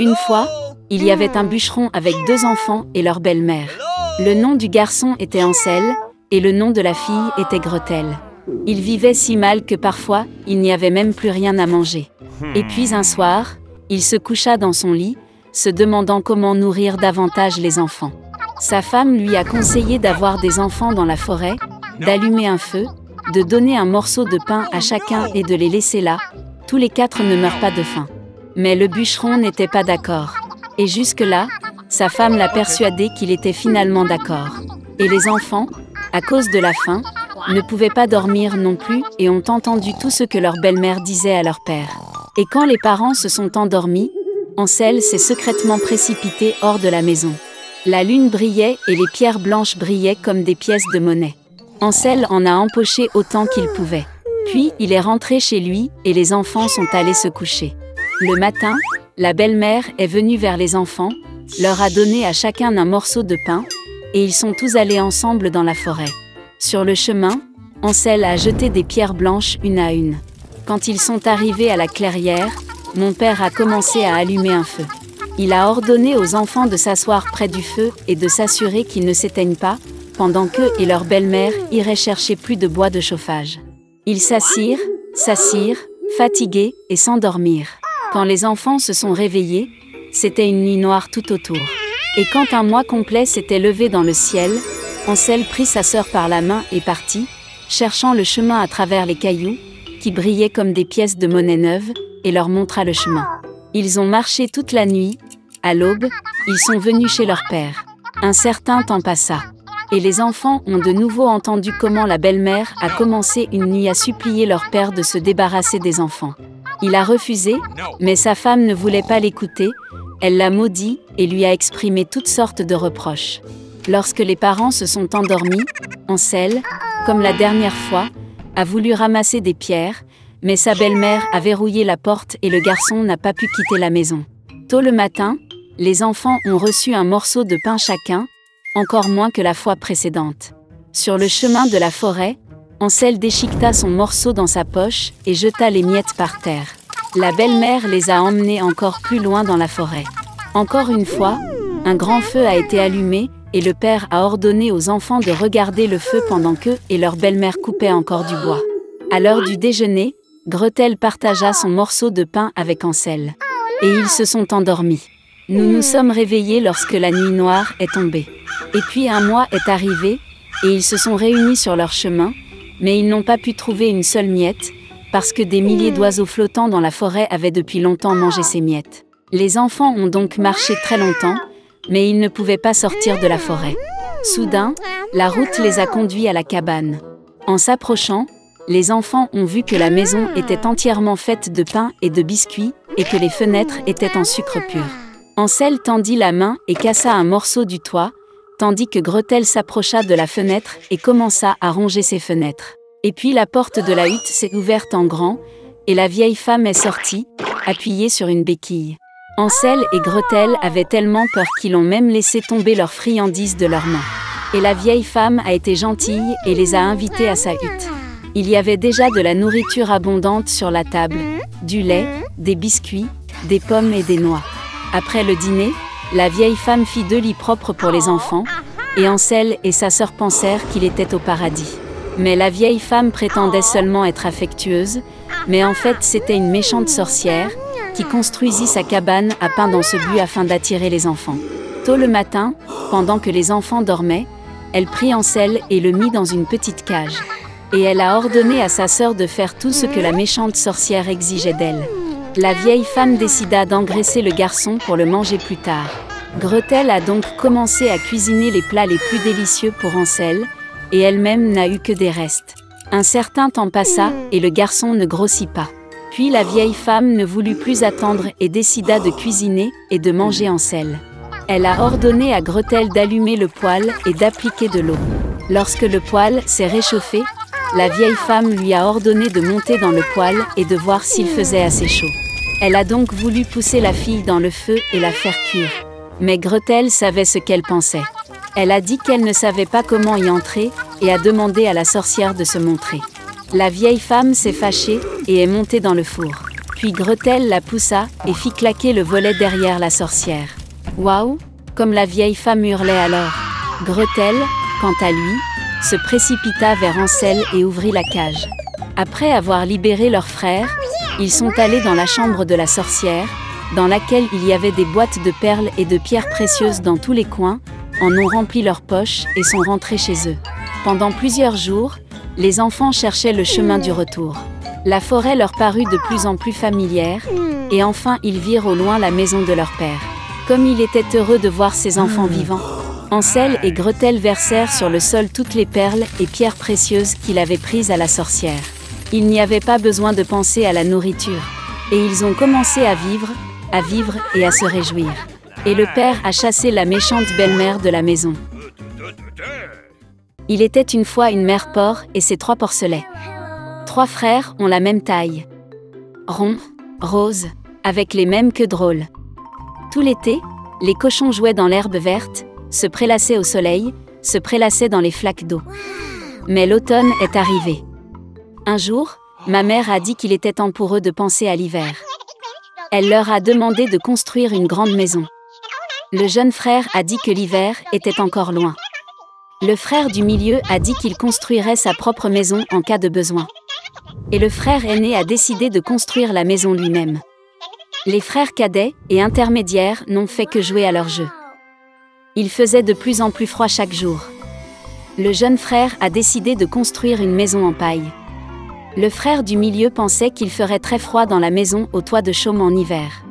Une fois, il y avait un bûcheron avec 2 enfants et leur belle-mère. Le nom du garçon était Ansel, et le nom de la fille était Gretel. Ils vivaient si mal que parfois, il n'y avait même plus rien à manger. Et puis un soir, il se coucha dans son lit, se demandant comment nourrir davantage les enfants. Sa femme lui a conseillé d'avoir des enfants dans la forêt, d'allumer un feu, de donner un morceau de pain à chacun et de les laisser là. Tous les 4 ne meurent pas de faim. Mais le bûcheron n'était pas d'accord. Et jusque-là, sa femme l'a persuadé qu'il était finalement d'accord. Et les enfants, à cause de la faim, ne pouvaient pas dormir non plus et ont entendu tout ce que leur belle-mère disait à leur père. Et quand les parents se sont endormis, Ansel s'est secrètement précipité hors de la maison. La lune brillait et les pierres blanches brillaient comme des pièces de monnaie. Ansel en a empoché autant qu'il pouvait. Puis il est rentré chez lui et les enfants sont allés se coucher. Le matin, la belle-mère est venue vers les enfants, leur a donné à chacun un morceau de pain, et ils sont tous allés ensemble dans la forêt. Sur le chemin, Ansel a jeté des pierres blanches une à une. Quand ils sont arrivés à la clairière, mon père a commencé à allumer un feu. Il a ordonné aux enfants de s'asseoir près du feu et de s'assurer qu'ils ne s'éteignent pas, pendant qu'eux et leur belle-mère iraient chercher plus de bois de chauffage. Ils s'assirent, fatigués, et s'endormirent. Quand les enfants se sont réveillés, c'était une nuit noire tout autour. Et quand un mois complet s'était levé dans le ciel, Ansel prit sa sœur par la main et partit, cherchant le chemin à travers les cailloux, qui brillaient comme des pièces de monnaie neuve, et leur montra le chemin. Ils ont marché toute la nuit. À l'aube, ils sont venus chez leur père. Un certain temps passa. Et les enfants ont de nouveau entendu comment la belle-mère a commencé une nuit à supplier leur père de se débarrasser des enfants. Il a refusé, mais sa femme ne voulait pas l'écouter, elle l'a maudit et lui a exprimé toutes sortes de reproches. Lorsque les parents se sont endormis, Ansel, comme la dernière fois, a voulu ramasser des pierres, mais sa belle-mère a verrouillé la porte et le garçon n'a pas pu quitter la maison. Tôt le matin, les enfants ont reçu un morceau de pain chacun, encore moins que la fois précédente. Sur le chemin de la forêt, Ansel déchiqueta son morceau dans sa poche et jeta les miettes par terre. La belle-mère les a emmenés encore plus loin dans la forêt. Encore une fois, un grand feu a été allumé et le père a ordonné aux enfants de regarder le feu pendant qu'eux et leur belle-mère coupaient encore du bois. À l'heure du déjeuner, Gretel partagea son morceau de pain avec Ansel. Et ils se sont endormis. Nous nous sommes réveillés lorsque la nuit noire est tombée. Et puis un mois est arrivé, et ils se sont réunis sur leur chemin, mais ils n'ont pas pu trouver une seule miette, parce que des milliers d'oiseaux flottants dans la forêt avaient depuis longtemps mangé ces miettes. Les enfants ont donc marché très longtemps, mais ils ne pouvaient pas sortir de la forêt. Soudain, la route les a conduits à la cabane. En s'approchant, les enfants ont vu que la maison était entièrement faite de pain et de biscuits, et que les fenêtres étaient en sucre pur. Ansel tendit la main et cassa un morceau du toit, tandis que Gretel s'approcha de la fenêtre et commença à ronger ses fenêtres. Et puis la porte de la hutte s'est ouverte en grand, et la vieille femme est sortie, appuyée sur une béquille. Ansel et Gretel avaient tellement peur qu'ils ont même laissé tomber leurs friandises de leurs mains. Et la vieille femme a été gentille et les a invités à sa hutte. Il y avait déjà de la nourriture abondante sur la table, du lait, des biscuits, des pommes et des noix. Après le dîner, la vieille femme fit 2 lits propres pour les enfants, et Ansel et sa sœur pensèrent qu'il était au paradis. Mais la vieille femme prétendait seulement être affectueuse, mais en fait c'était une méchante sorcière, qui construisit sa cabane à pain dans ce but afin d'attirer les enfants. Tôt le matin, pendant que les enfants dormaient, elle prit Ansel et le mit dans une petite cage. Et elle a ordonné à sa sœur de faire tout ce que la méchante sorcière exigeait d'elle. La vieille femme décida d'engraisser le garçon pour le manger plus tard. Gretel a donc commencé à cuisiner les plats les plus délicieux pour Ansel, et elle-même n'a eu que des restes. Un certain temps passa, et le garçon ne grossit pas. Puis la vieille femme ne voulut plus attendre et décida de cuisiner et de manger Ansel. Elle a ordonné à Gretel d'allumer le poêle et d'appliquer de l'eau. Lorsque le poêle s'est réchauffé, la vieille femme lui a ordonné de monter dans le poêle et de voir s'il faisait assez chaud. Elle a donc voulu pousser la fille dans le feu et la faire cuire. Mais Gretel savait ce qu'elle pensait. Elle a dit qu'elle ne savait pas comment y entrer et a demandé à la sorcière de se montrer. La vieille femme s'est fâchée et est montée dans le four. Puis Gretel la poussa et fit claquer le volet derrière la sorcière. Waouh! Comme la vieille femme hurlait alors. Gretel, quant à lui, se précipita vers Hansel et ouvrit la cage. Après avoir libéré leur frère, ils sont allés dans la chambre de la sorcière, dans laquelle il y avait des boîtes de perles et de pierres précieuses dans tous les coins, en ont rempli leurs poches et sont rentrés chez eux. Pendant plusieurs jours, les enfants cherchaient le chemin du retour. La forêt leur parut de plus en plus familière, et enfin ils virent au loin la maison de leur père. Comme il était heureux de voir ses enfants vivants, Hansel et Gretel versèrent sur le sol toutes les perles et pierres précieuses qu'il avait prises à la sorcière. Il n'y avait pas besoin de penser à la nourriture, et ils ont commencé à vivre et à se réjouir. Et le père a chassé la méchante belle-mère de la maison. Il était une fois une mère porc et ses 3 porcelets. 3 frères ont la même taille. Ronds, roses, avec les mêmes queues drôles. Tout l'été, les cochons jouaient dans l'herbe verte, se prélassaient au soleil, se prélassaient dans les flaques d'eau. Mais l'automne est arrivé. Un jour, ma mère a dit qu'il était temps pour eux de penser à l'hiver. Elle leur a demandé de construire une grande maison. Le jeune frère a dit que l'hiver était encore loin. Le frère du milieu a dit qu'il construirait sa propre maison en cas de besoin. Et le frère aîné a décidé de construire la maison lui-même. Les frères cadets et intermédiaires n'ont fait que jouer à leur jeu. Il faisait de plus en plus froid chaque jour. Le jeune frère a décidé de construire une maison en paille. Le frère du milieu pensait qu'il ferait très froid dans la maison au toit de chaume en hiver.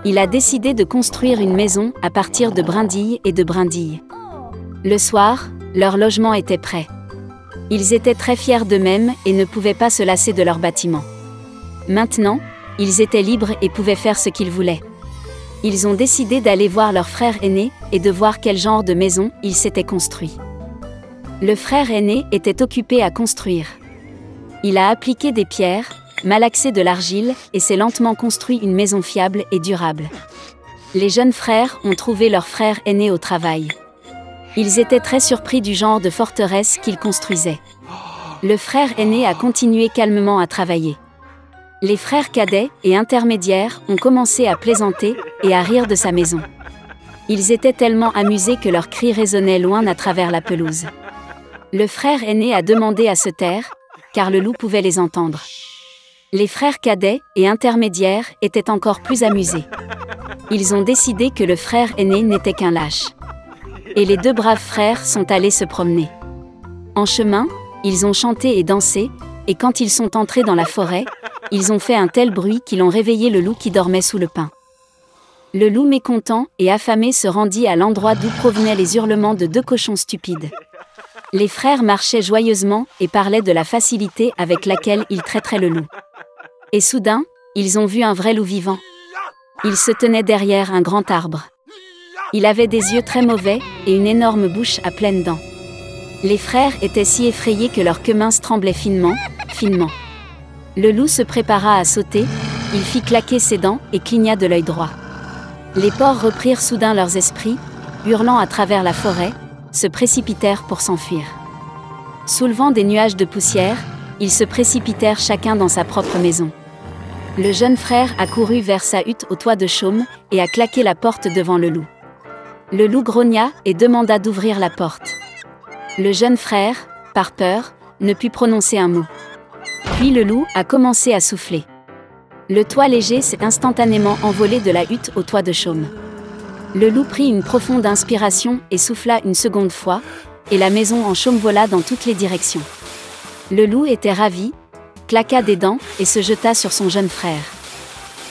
Il a décidé de construire une maison à partir de brindilles et de brindilles. Le soir, leur logement était prêt. Ils étaient très fiers d'eux-mêmes et ne pouvaient pas se lasser de leur bâtiment. Maintenant, ils étaient libres et pouvaient faire ce qu'ils voulaient. Ils ont décidé d'aller voir leur frère aîné et de voir quel genre de maison il s'était construit. Le frère aîné était occupé à construire. Il a appliqué des pierres, malaxé de l'argile et s'est lentement construit une maison fiable et durable. Les jeunes frères ont trouvé leur frère aîné au travail. Ils étaient très surpris du genre de forteresse qu'il construisait. Le frère aîné a continué calmement à travailler. Les frères cadets et intermédiaires ont commencé à plaisanter et à rire de sa maison. Ils étaient tellement amusés que leurs cris résonnaient loin à travers la pelouse. Le frère aîné a demandé à se taire, car le loup pouvait les entendre. Les frères cadets et intermédiaires étaient encore plus amusés. Ils ont décidé que le frère aîné n'était qu'un lâche. Et les 2 braves frères sont allés se promener. En chemin, ils ont chanté et dansé, et quand ils sont entrés dans la forêt, ils ont fait un tel bruit qu'ils ont réveillé le loup qui dormait sous le pin. Le loup mécontent et affamé se rendit à l'endroit d'où provenaient les hurlements de 2 cochons stupides. Les frères marchaient joyeusement et parlaient de la facilité avec laquelle ils traiteraient le loup. Et soudain, ils ont vu un vrai loup vivant. Il se tenait derrière un grand arbre. Il avait des yeux très mauvais et une énorme bouche à pleines dents. Les frères étaient si effrayés que leurs queues minces tremblaient finement, finement. Le loup se prépara à sauter, il fit claquer ses dents et cligna de l'œil droit. Les porcs reprirent soudain leurs esprits, hurlant à travers la forêt, se précipitèrent pour s'enfuir. Soulevant des nuages de poussière, ils se précipitèrent chacun dans sa propre maison. Le jeune frère a couru vers sa hutte au toit de chaume et a claqué la porte devant le loup. Le loup grogna et demanda d'ouvrir la porte. Le jeune frère, par peur, ne put prononcer un mot. Puis le loup a commencé à souffler. Le toit léger s'est instantanément envolé de la hutte au toit de chaume. Le loup prit une profonde inspiration et souffla une seconde fois, et la maison en chaume vola dans toutes les directions. Le loup était ravi, claqua des dents et se jeta sur son jeune frère.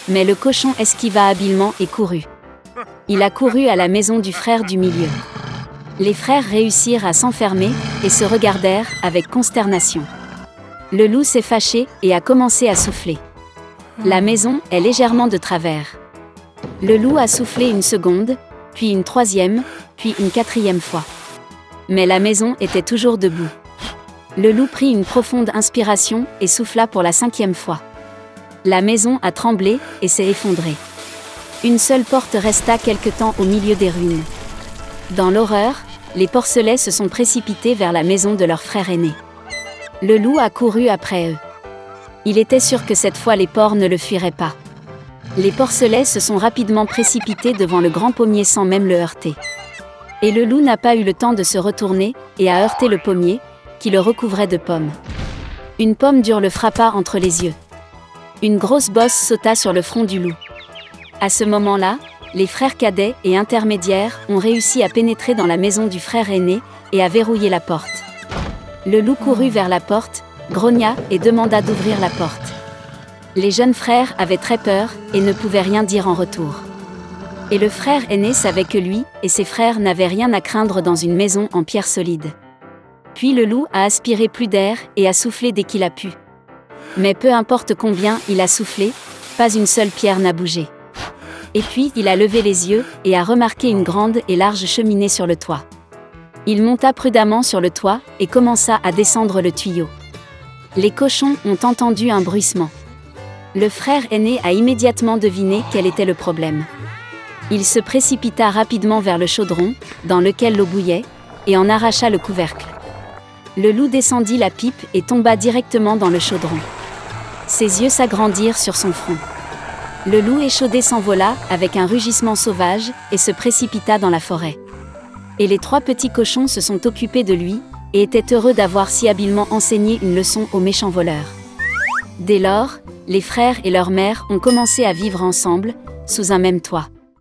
Mais le cochon esquiva habilement et courut. Il a couru à la maison du frère du milieu. Les frères réussirent à s'enfermer et se regardèrent avec consternation. Le loup s'est fâché et a commencé à souffler. La maison est légèrement de travers. Le loup a soufflé une seconde, puis une troisième, puis une quatrième fois. Mais la maison était toujours debout. Le loup prit une profonde inspiration et souffla pour la 5e fois. La maison a tremblé et s'est effondrée. Une seule porte resta quelque temps au milieu des ruines. Dans l'horreur, les porcelets se sont précipités vers la maison de leur frère aîné. Le loup a couru après eux. Il était sûr que cette fois les porcs ne le fuiraient pas. Les porcelets se sont rapidement précipités devant le grand pommier sans même le heurter. Et le loup n'a pas eu le temps de se retourner et a heurté le pommier, qui le recouvrait de pommes. Une pomme dure le frappa entre les yeux. Une grosse bosse sauta sur le front du loup. À ce moment-là, les frères cadets et intermédiaires ont réussi à pénétrer dans la maison du frère aîné et à verrouiller la porte. Le loup courut vers la porte, grogna et demanda d'ouvrir la porte. Les jeunes frères avaient très peur et ne pouvaient rien dire en retour. Et le frère aîné savait que lui et ses frères n'avaient rien à craindre dans une maison en pierre solide. Puis le loup a aspiré plus d'air et a soufflé dès qu'il a pu. Mais peu importe combien il a soufflé, pas une seule pierre n'a bougé. Et puis il a levé les yeux et a remarqué une grande et large cheminée sur le toit. Il monta prudemment sur le toit et commença à descendre le tuyau. Les cochons ont entendu un bruissement. Le frère aîné a immédiatement deviné quel était le problème. Il se précipita rapidement vers le chaudron, dans lequel l'eau bouillait, et en arracha le couvercle. Le loup descendit la pipe et tomba directement dans le chaudron. Ses yeux s'agrandirent sur son front. Le loup échaudé s'envola avec un rugissement sauvage et se précipita dans la forêt. Et les 3 petits cochons se sont occupés de lui, et étaient heureux d'avoir si habilement enseigné une leçon aux méchants voleurs. Dès lors, les frères et leur mère ont commencé à vivre ensemble, sous un même toit.